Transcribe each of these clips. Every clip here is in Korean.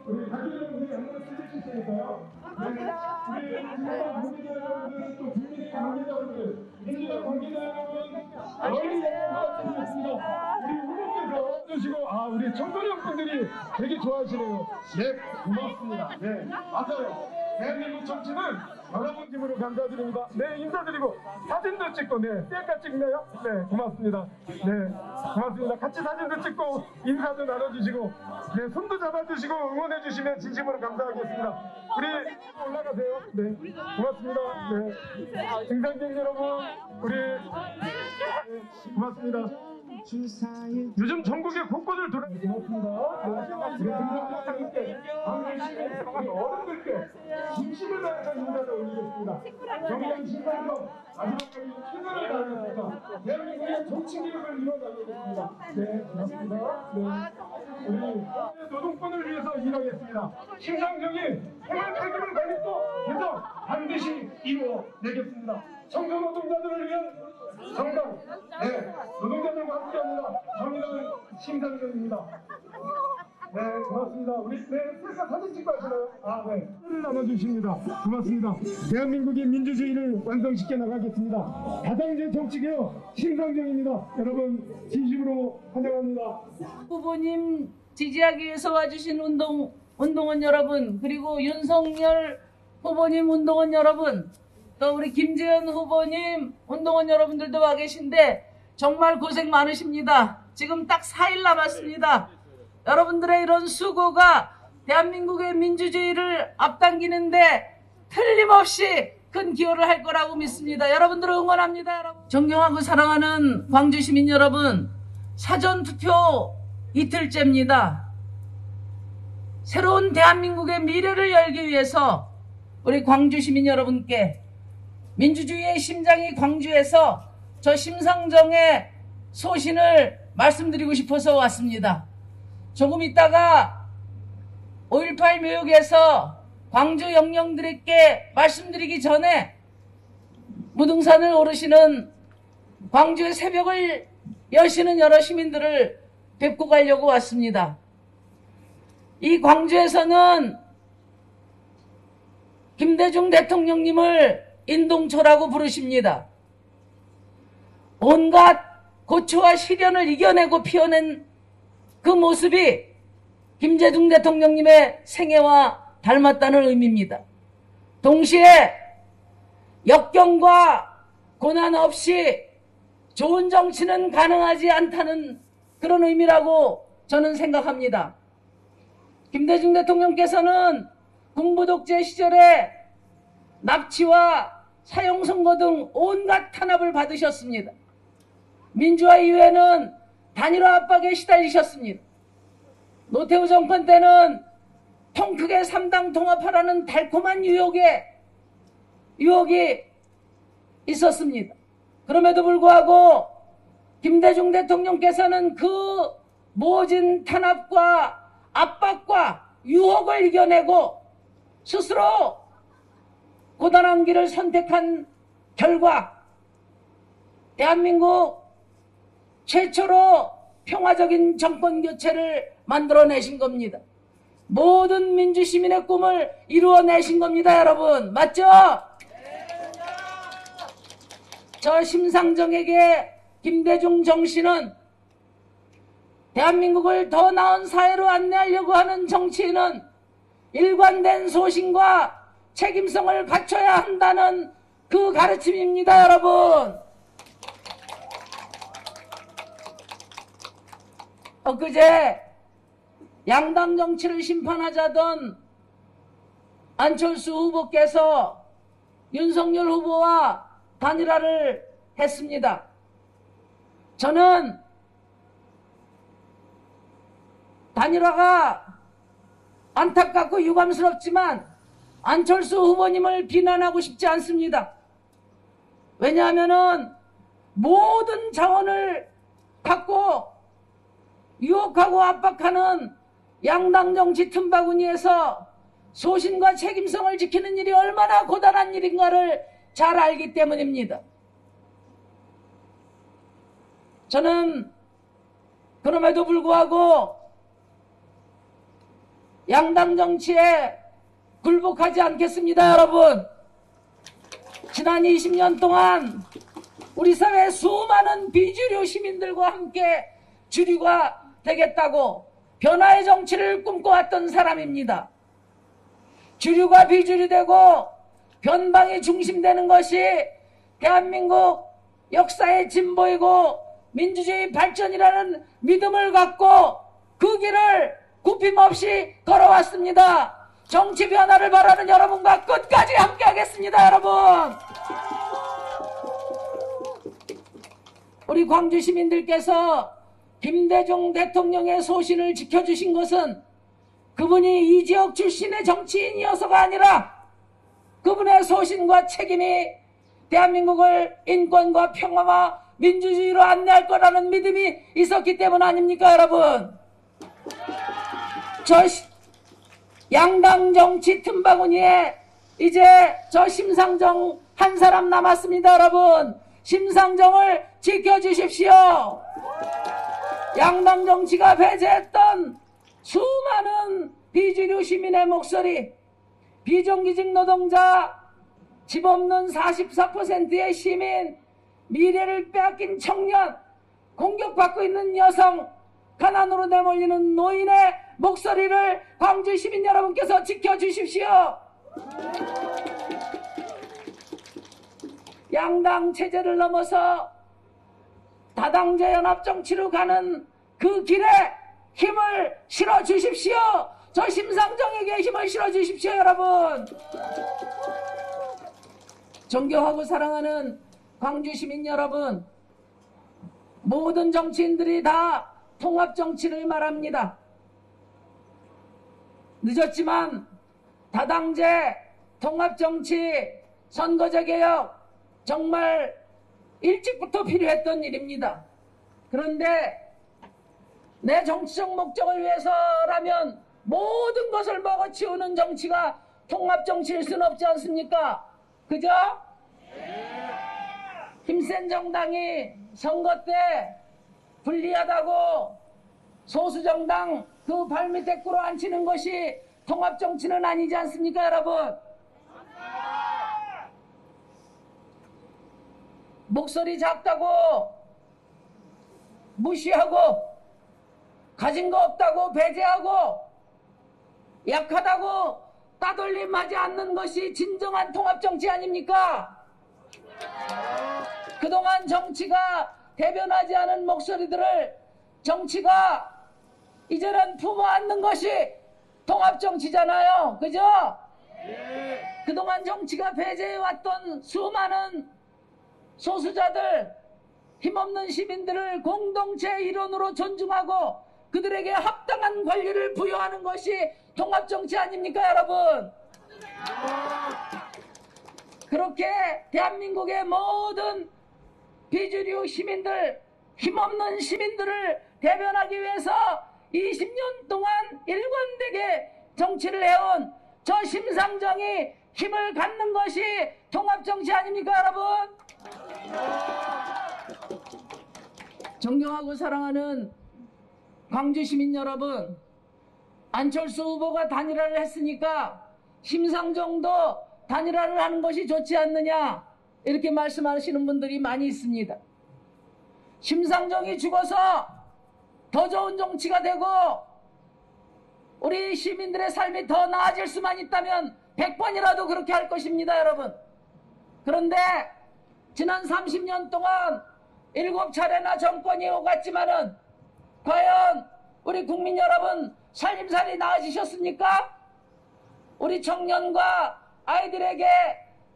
우리 가족여러분들이 한번 찍으실 테니까요. 네, 우리 관계자 여러분들, 또 국민의 관계자 여러분들, 민주당 관계자 여러분, 멀리 부탁드리겠습니다. 우리 후보께서 주시고, 우리 청소년 분들이 되게 좋아하시네요. 네, 고맙습니다. 네, 맞아요. 대한민국 정치는 여러분 힘으로 감사드립니다. 네, 인사드리고 사진도 찍고, 네, 셀카 찍나요? 네, 고맙습니다. 네, 고맙습니다. 같이 사진도 찍고 인사도 나눠주시고, 네, 손도 잡아주시고 응원해주시면 진심으로 감사하겠습니다. 우리 올라가세요. 네, 고맙습니다. 네, 등산객 여러분, 우리 네, 고맙습니다. 요즘 전국의 곳곳을 돌아 고맙습니다. 우리 등산객님께 어른들께 진심을 다해서 인사를 올리겠습니다. 경남 신당동 마지막까지 최선을 다하겠습니다. 대한민국의 정치 개혁을 이뤄나가겠습니다. 네, 고맙습니다. 네, 우리 노동권을 위해서 일하겠습니다. 심상정인 생활책임을 가지고 개정 반드시 이루어내겠습니다. 청소 노동자들을 위한 정당, 네, 노동자들과 함께합니다. 정의당 심상정입니다. 네, 고맙습니다. 우리 셀카 사진 찍고 하시나요? 네. 를 나눠주십니다. 고맙습니다. 대한민국의 민주주의를 완성시켜 나가겠습니다. 다당제 정치개혁 심상정입니다. 여러분 진심으로 환영합니다. 후보님 지지하기 위해서 와주신 운동원 여러분, 그리고 윤석열 후보님 운동원 여러분, 또 우리 김재현 후보님 운동원 여러분들도 와 계신데 정말 고생 많으십니다. 지금 딱 4일 남았습니다. 여러분들의 이런 수고가 대한민국의 민주주의를 앞당기는데 틀림없이 큰 기여를 할 거라고 믿습니다. 여러분들을 응원합니다. 여러분. 존경하고 사랑하는 광주 시민 여러분, 사전투표 이틀째입니다. 새로운 대한민국의 미래를 열기 위해서 우리 광주 시민 여러분께 민주주의의 심장이 광주에서 저 심상정의 소신을 말씀드리고 싶어서 왔습니다. 조금 있다가 5.18 묘역에서 광주 영령들에게 말씀드리기 전에 무등산을 오르시는 광주의 새벽을 여시는 여러 시민들을 뵙고 가려고 왔습니다. 이 광주에서는 김대중 대통령님을 인동초라고 부르십니다. 온갖 고초와 시련을 이겨내고 피어낸 그 모습이 김대중 대통령님의 생애와 닮았다는 의미입니다. 동시에 역경과 고난 없이 좋은 정치는 가능하지 않다는 그런 의미라고 저는 생각합니다. 김대중 대통령께서는 군부독재 시절에 납치와 사형선고 등 온갖 탄압을 받으셨습니다. 민주화 이후에는 단일화 압박에 시달리셨습니다. 노태우 정권 때는 통 크게 3당 통합하라는 달콤한 유혹이 있었습니다. 그럼에도 불구하고 김대중 대통령께서는 그 모진 탄압과 압박과 유혹을 이겨내고 스스로 고단한 길을 선택한 결과 대한민국 최초로 평화적인 정권 교체를 만들어내신 겁니다. 모든 민주시민의 꿈을 이루어내신 겁니다, 여러분. 맞죠? 저 심상정에게 김대중 정신은 대한민국을 더 나은 사회로 안내하려고 하는 정치인은 일관된 소신과 책임성을 갖춰야 한다는 그 가르침입니다, 여러분. 엊그제 양당 정치를 심판하자던 안철수 후보께서 윤석열 후보와 단일화를 했습니다. 저는 단일화가 안타깝고 유감스럽지만 안철수 후보님을 비난하고 싶지 않습니다. 왜냐하면은 모든 자원을 갖고 유혹하고 압박하는 양당 정치 틈바구니에서 소신과 책임성을 지키는 일이 얼마나 고단한 일인가를 잘 알기 때문입니다. 저는 그럼에도 불구하고 양당 정치에 굴복하지 않겠습니다, 여러분. 지난 20년 동안 우리 사회 수많은 비주류 시민들과 함께 주류가 되겠다고 변화의 정치를 꿈꿔왔던 사람입니다. 주류가 비주류 되고 변방이 중심되는 것이 대한민국 역사의 진보이고 민주주의 발전이라는 믿음을 갖고 그 길을 굽힘없이 걸어왔습니다. 정치 변화를 바라는 여러분과 끝까지 함께하겠습니다, 여러분. 우리 광주 시민들께서 김대중 대통령의 소신을 지켜주신 것은 그분이 이 지역 출신의 정치인이어서가 아니라 그분의 소신과 책임이 대한민국을 인권과 평화와 민주주의로 안내할 거라는 믿음이 있었기 때문 아닙니까, 여러분? 양당 정치 틈바구니에 이제 저 심상정 한 사람 남았습니다, 여러분. 심상정을 지켜주십시오. 양당 정치가 배제했던 수많은 비주류 시민의 목소리, 비정규직 노동자, 집 없는 44%의 시민, 미래를 빼앗긴 청년, 공격받고 있는 여성, 가난으로 내몰리는 노인의 목소리를 광주 시민 여러분께서 지켜주십시오. 양당 체제를 넘어서 다당제 연합정치로 가는 그 길에 힘을 실어주십시오. 저 심상정에게 힘을 실어주십시오, 여러분. 존경하고 사랑하는 광주 시민 여러분, 모든 정치인들이 다 통합정치를 말합니다. 늦었지만 다당제, 통합정치, 선거제 개혁 정말 일찍부터 필요했던 일입니다. 그런데 내 정치적 목적을 위해서라면 모든 것을 먹어치우는 정치가 통합정치일 수는 없지 않습니까? 그죠? 힘센 정당이 선거 때 불리하다고 소수정당 그 발밑에 꿇어앉히는 것이 통합정치는 아니지 않습니까, 여러분? 목소리 작다고 무시하고 가진 거 없다고 배제하고 약하다고 따돌림하지 않는 것이 진정한 통합정치 아닙니까? 그동안 정치가 대변하지 않은 목소리들을 정치가 이제는 품어안는 것이 통합정치잖아요. 그죠? 그동안 정치가 배제해왔던 수많은 소수자들, 힘없는 시민들을 공동체 일원으로 존중하고 그들에게 합당한 권리를 부여하는 것이 통합정치 아닙니까, 여러분? 그렇게 대한민국의 모든 비주류 시민들, 힘없는 시민들을 대변하기 위해서 20년 동안 일관되게 정치를 해온 저 심상정이 힘을 갖는 것이 통합정치 아닙니까, 여러분? 존경하고 사랑하는 광주 시민 여러분, 안철수 후보가 단일화를 했으니까 심상정도 단일화를 하는 것이 좋지 않느냐, 이렇게 말씀하시는 분들이 많이 있습니다. 심상정이 죽어서 더 좋은 정치가 되고 우리 시민들의 삶이 더 나아질 수만 있다면 100번이라도 그렇게 할 것입니다, 여러분. 그런데 지난 30년 동안 7차례나 정권이 오갔지만은 과연 우리 국민 여러분 살림살이 나아지셨습니까? 우리 청년과 아이들에게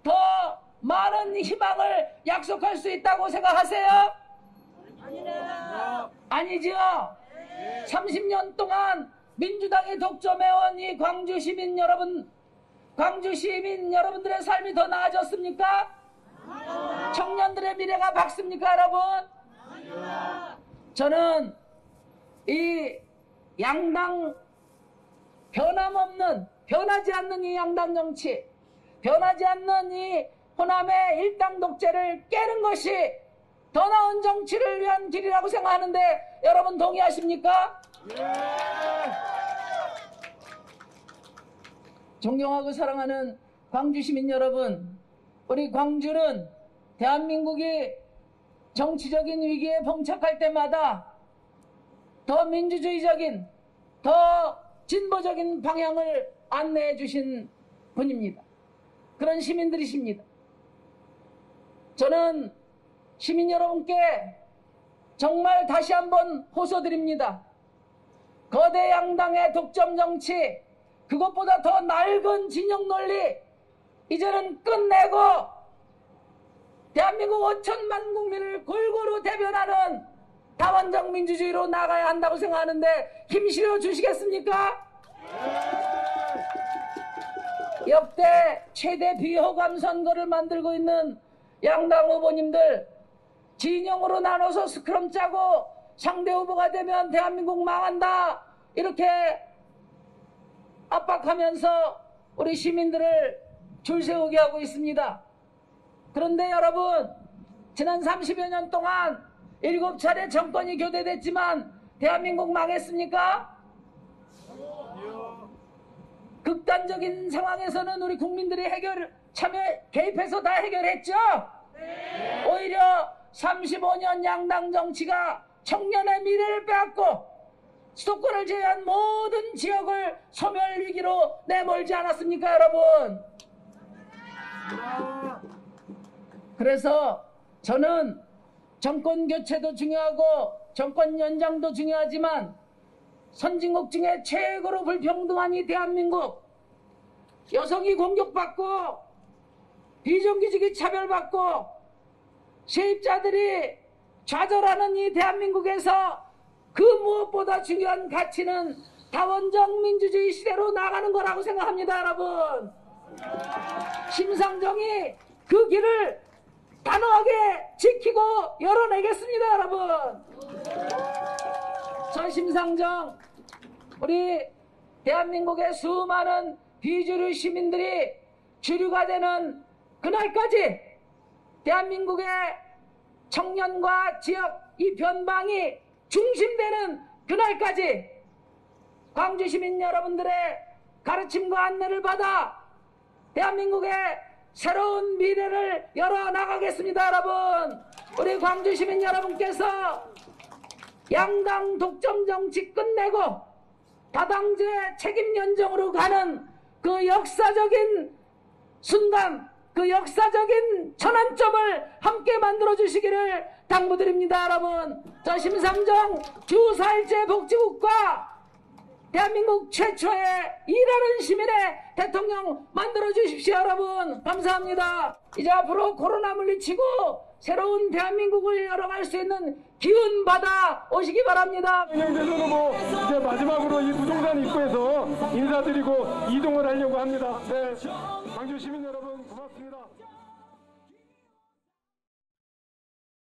더 많은 희망을 약속할 수 있다고 생각하세요? 아니죠. 30년 동안 민주당이 독점해온 이 광주 시민 여러분들의 삶이 더 나아졌습니까? 청년들의 미래가 밝습니까, 여러분? 저는 이 양당 변하지 않는 이 양당 정치, 변하지 않는 이 호남의 일당 독재를 깨는 것이 더 나은 정치를 위한 길이라고 생각하는데 여러분 동의하십니까? 존경하고 사랑하는 광주 시민 여러분, 우리 광주는 대한민국이 정치적인 위기에 봉착할 때마다 더 민주주의적인, 더 진보적인 방향을 안내해 주신 분입니다. 그런 시민들이십니다. 저는 시민 여러분께 정말 다시 한번 호소드립니다. 거대 양당의 독점 정치, 그것보다 더 낡은 진영 논리, 이제는 끝내고 대한민국 5천만 국민을 골고루 대변하는 다원적 민주주의로 나가야 한다고 생각하는데 힘 실어 주시겠습니까? 역대 최대 비호감 선거를 만들고 있는 양당 후보님들, 진영으로 나눠서 스크럼 짜고 상대 후보가 되면 대한민국 망한다, 이렇게 압박하면서 우리 시민들을 줄 세우게 하고 있습니다. 그런데 여러분, 지난 30여 년 동안 7차례 정권이 교대됐지만 대한민국 망했습니까? 극단적인 상황에서는 우리 국민들이 개입해서 다 해결했죠? 오히려 35년 양당 정치가 청년의 미래를 빼앗고 수도권을 제외한 모든 지역을 소멸 위기로 내몰지 않았습니까, 여러분? 그래서 저는 정권 교체도 중요하고 정권 연장도 중요하지만 선진국 중에 최고로 불평등한 이 대한민국, 여성이 공격받고 비정규직이 차별받고 세입자들이 좌절하는 이 대한민국에서 그 무엇보다 중요한 가치는 다원적 민주주의 시대로 나가는 거라고 생각합니다, 여러분. 심상정이 그 길을 단호하게 지키고 열어내겠습니다, 여러분. 저 심상정, 우리 대한민국의 수많은 비주류 시민들이 주류가 되는 그날까지 대한민국의 청년과 지역 이 변방이 중심되는 그날까지 광주 시민 여러분들의 가르침과 안내를 받아 대한민국의 새로운 미래를 열어나가겠습니다, 여러분. 우리 광주 시민 여러분께서 양당 독점 정치 끝내고 다당제 책임 연정으로 가는 그 역사적인 순간, 그 역사적인 전환점을 함께 만들어 주시기를 당부드립니다, 여러분. 저 심상정 주 4일제 복지국가 대한민국 최초의 일하는 시민의 대통령 만들어 주십시오, 여러분. 감사합니다. 이제 앞으로 코로나 물리치고 새로운 대한민국을 열어갈 수 있는 기운 받아 오시기 바랍니다. 영재선 후보 이제 마지막으로 이 부동산 입구에서 인사드리고 이동을 하려고 합니다. 네, 광주 시민 여러분 고맙습니다.